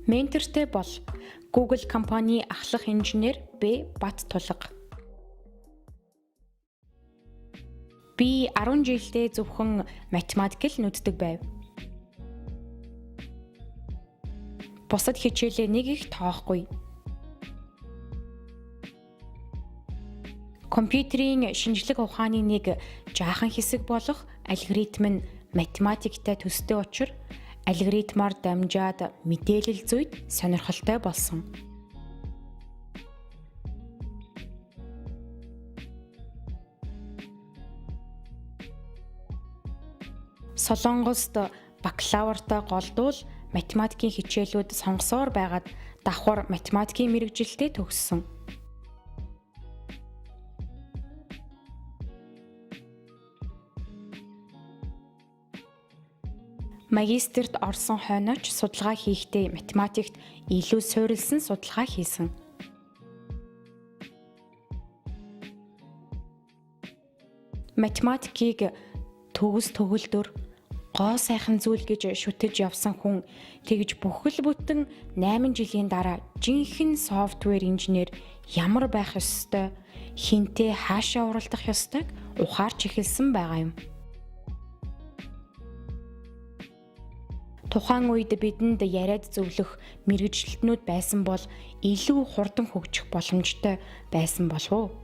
Ментортой бол Google компани ахлах инженер Б. Баттулга. Би 10 жилдээ зөвхөн математик л нүддэг байв. Бусад хичээлээ нэг их тоохгүй. Компьютерийн шинжлэх ухааны нэг жаахан хэсэг болох алгоритм нь математиктай төстэй учраас алгоритмаар дамжаад мэдээлэл зүйд сонирхолтой болсон. Солонгост бакалавртаа голдвол математикийн хичээлүүд сонгосоор байгаад давхар математикийн мэргэжилтэд төгссөн. Магистрт орсон хойноч судалгаа хийхдээ математикт илүү суурилсан судалгаа хийсэн. Математикийг төгс төгөлдөр гоо сайхан зүйл гэж шүтэж явсан хүн тэгж бүхэл бүтэн 8 жилийн дараа жинхэнэ софтвер инженер ямар байх ёстой, хинтээ хаашаа уралдах ёстойг ухаарч эхэлсэн байгаа юм. Тухайн үед бидэнд яриад зөвлөх мэргэжилтнүүд байсан бол илүү хурдан хөгжих боломжтой байсан болов уу?